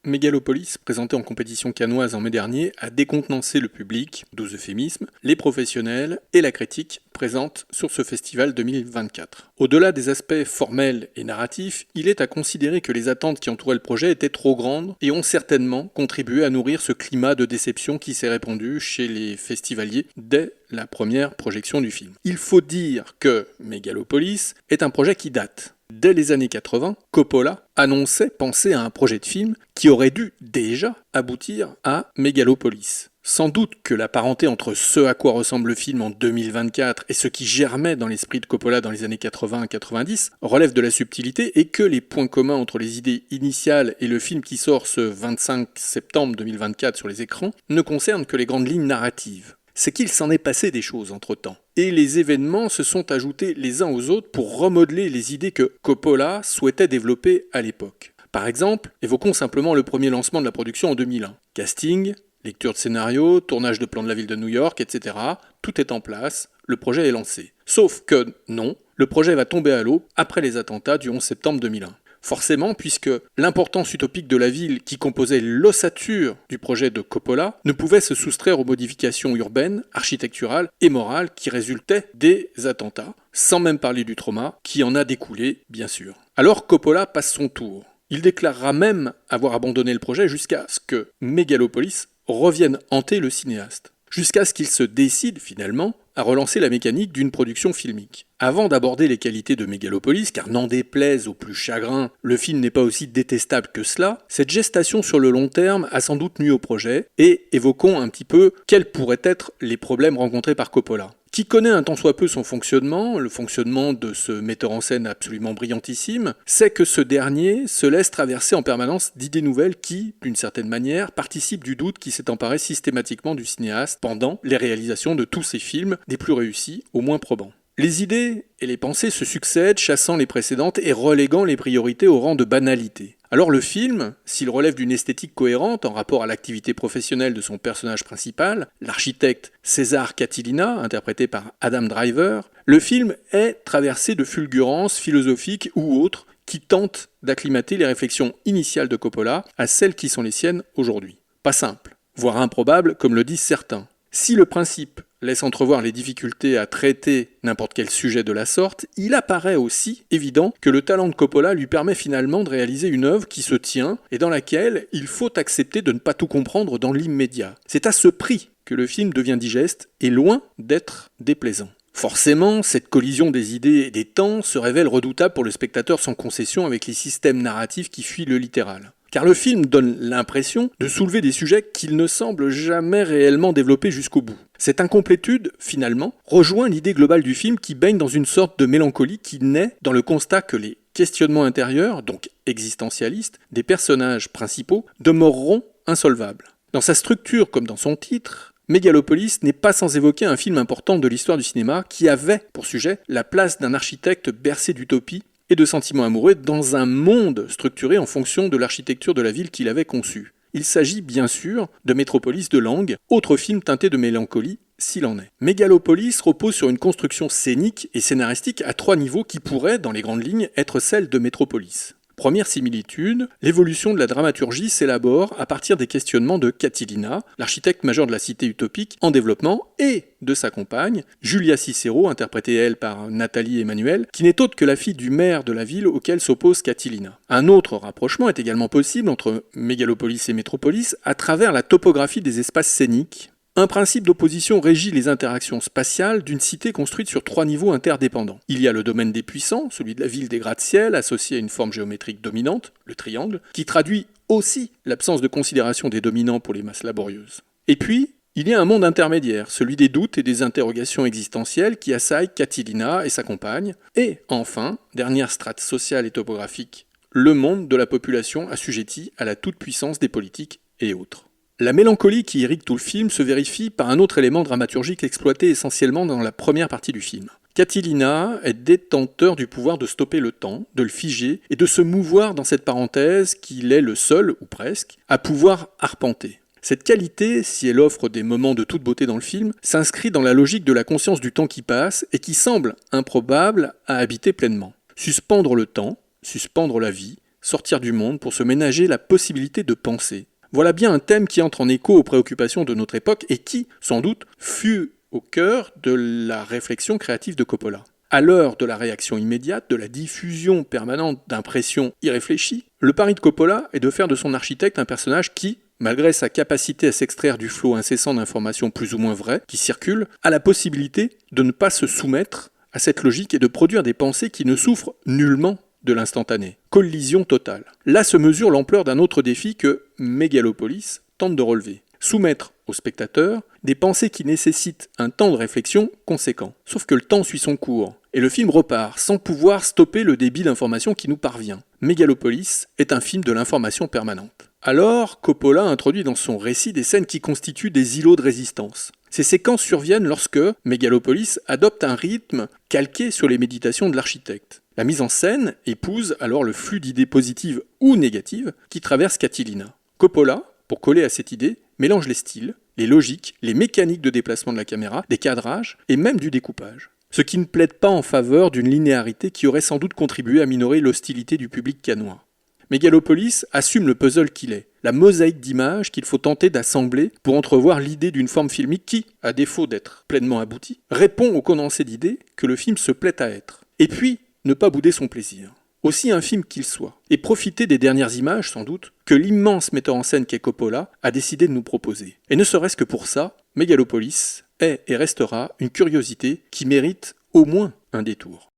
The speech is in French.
Megalopolis, présenté en compétition cannoise en mai dernier, a décontenancé le public, 12 euphémismes, les professionnels et la critique présente sur ce festival 2024. Au-delà des aspects formels et narratifs, il est à considérer que les attentes qui entouraient le projet étaient trop grandes et ont certainement contribué à nourrir ce climat de déception qui s'est répandu chez les festivaliers dès la première projection du film. Il faut dire que Megalopolis est un projet qui date. Dès les années 80, Coppola annonçait penser à un projet de film qui aurait dû déjà aboutir à Megalopolis. Sans doute que la parenté entre ce à quoi ressemble le film en 2024 et ce qui germait dans l'esprit de Coppola dans les années 80 et 90 relève de la subtilité et que les points communs entre les idées initiales et le film qui sort ce 25 septembre 2024 sur les écrans ne concernent que les grandes lignes narratives. C'est qu'il s'en est passé des choses entre-temps. Et les événements se sont ajoutés les uns aux autres pour remodeler les idées que Coppola souhaitait développer à l'époque. Par exemple, évoquons simplement le premier lancement de la production en 2001. Casting, lecture de scénario, tournage de plan de la ville de New York, etc. Tout est en place, le projet est lancé. Sauf que non, le projet va tomber à l'eau après les attentats du 11 septembre 2001. Forcément, puisque l'importance utopique de la ville qui composait l'ossature du projet de Coppola ne pouvait se soustraire aux modifications urbaines, architecturales et morales qui résultaient des attentats, sans même parler du trauma qui en a découlé, bien sûr. Alors Coppola passe son tour. Il déclarera même avoir abandonné le projet jusqu'à ce que Megalopolis revienne hanter le cinéaste. Jusqu'à ce qu'il se décide finalement à relancer la mécanique d'une production filmique. Avant d'aborder les qualités de Megalopolis, car n'en déplaise au plus chagrin, le film n'est pas aussi détestable que cela, cette gestation sur le long terme a sans doute nuit au projet, et évoquons un petit peu quels pourraient être les problèmes rencontrés par Coppola. Qui connaît un tant soit peu son fonctionnement, le fonctionnement de ce metteur en scène absolument brillantissime, sait que ce dernier se laisse traverser en permanence d'idées nouvelles qui, d'une certaine manière, participent du doute qui s'est emparé systématiquement du cinéaste pendant les réalisations de tous ses films, des plus réussis aux moins probants. Les idées et les pensées se succèdent, chassant les précédentes et reléguant les priorités au rang de banalité. Alors le film, s'il relève d'une esthétique cohérente en rapport à l'activité professionnelle de son personnage principal, l'architecte César Catilina, interprété par Adam Driver, le film est traversé de fulgurances philosophiques ou autres qui tentent d'acclimater les réflexions initiales de Coppola à celles qui sont les siennes aujourd'hui. Pas simple, voire improbable comme le disent certains. Si le principe laisse entrevoir les difficultés à traiter n'importe quel sujet de la sorte, il apparaît aussi évident que le talent de Coppola lui permet finalement de réaliser une œuvre qui se tient et dans laquelle il faut accepter de ne pas tout comprendre dans l'immédiat. C'est à ce prix que le film devient digeste et loin d'être déplaisant. Forcément, cette collision des idées et des temps se révèle redoutable pour le spectateur sans concession avec les systèmes narratifs qui fuient le littéral. Car le film donne l'impression de soulever des sujets qu'il ne semble jamais réellement développer jusqu'au bout. Cette incomplétude, finalement, rejoint l'idée globale du film qui baigne dans une sorte de mélancolie qui naît dans le constat que les questionnements intérieurs, donc existentialistes, des personnages principaux demeureront insolvables. Dans sa structure comme dans son titre, Megalopolis n'est pas sans évoquer un film important de l'histoire du cinéma qui avait pour sujet la place d'un architecte bercé d'utopie et de sentiments amoureux dans un monde structuré en fonction de l'architecture de la ville qu'il avait conçue. Il s'agit bien sûr de Métropolis de Lang, autre film teinté de mélancolie, s'il en est. Megalopolis repose sur une construction scénique et scénaristique à 3 niveaux qui pourraient, dans les grandes lignes, être celle de Métropolis. Première similitude, l'évolution de la dramaturgie s'élabore à partir des questionnements de Catilina, l'architecte majeur de la cité utopique en développement, et de sa compagne, Julia Cicero, interprétée elle par Nathalie Emmanuel, qui n'est autre que la fille du maire de la ville auquel s'oppose Catilina. Un autre rapprochement est également possible entre Megalopolis et Métropolis à travers la topographie des espaces scéniques. Un principe d'opposition régit les interactions spatiales d'une cité construite sur 3 niveaux interdépendants. Il y a le domaine des puissants, celui de la ville des gratte-ciel, associé à une forme géométrique dominante, le triangle, qui traduit aussi l'absence de considération des dominants pour les masses laborieuses. Et puis, il y a un monde intermédiaire, celui des doutes et des interrogations existentielles qui assaillent Catilina et sa compagne. Et enfin, dernière strate sociale et topographique, le monde de la population assujettie à la toute-puissance des politiques et autres. La mélancolie qui irrigue tout le film se vérifie par un autre élément dramaturgique exploité essentiellement dans la première partie du film. Catilina est détenteur du pouvoir de stopper le temps, de le figer et de se mouvoir dans cette parenthèse qu'il est le seul, ou presque, à pouvoir arpenter. Cette qualité, si elle offre des moments de toute beauté dans le film, s'inscrit dans la logique de la conscience du temps qui passe et qui semble improbable à habiter pleinement. Suspendre le temps, suspendre la vie, sortir du monde pour se ménager la possibilité de penser. Voilà bien un thème qui entre en écho aux préoccupations de notre époque et qui, sans doute, fut au cœur de la réflexion créative de Coppola. À l'heure de la réaction immédiate, de la diffusion permanente d'impressions irréfléchies, le pari de Coppola est de faire de son architecte un personnage qui, malgré sa capacité à s'extraire du flot incessant d'informations plus ou moins vraies qui circulent, a la possibilité de ne pas se soumettre à cette logique et de produire des pensées qui ne souffrent nullement de l'instantané. Collision totale. Là se mesure l'ampleur d'un autre défi que Megalopolis tente de relever. Soumettre au spectateur des pensées qui nécessitent un temps de réflexion conséquent. Sauf que le temps suit son cours, et le film repart sans pouvoir stopper le débit d'informations qui nous parvient. Megalopolis est un film de l'information permanente. Alors, Coppola introduit dans son récit des scènes qui constituent des îlots de résistance. Ces séquences surviennent lorsque Megalopolis adopte un rythme calqué sur les méditations de l'architecte. La mise en scène épouse alors le flux d'idées positives ou négatives qui traverse Catilina. Coppola, pour coller à cette idée, mélange les styles, les logiques, les mécaniques de déplacement de la caméra, des cadrages et même du découpage. Ce qui ne plaide pas en faveur d'une linéarité qui aurait sans doute contribué à minorer l'hostilité du public cannois. Megalopolis assume le puzzle qu'il est, la mosaïque d'images qu'il faut tenter d'assembler pour entrevoir l'idée d'une forme filmique qui, à défaut d'être pleinement aboutie, répond au condensé d'idées que le film se plaît à être. Et puis, ne pas bouder son plaisir. Aussi infime qu'il soit, et profiter des dernières images, sans doute, que l'immense metteur en scène qu'est Coppola a décidé de nous proposer. Et ne serait-ce que pour ça, Megalopolis est et restera une curiosité qui mérite au moins un détour.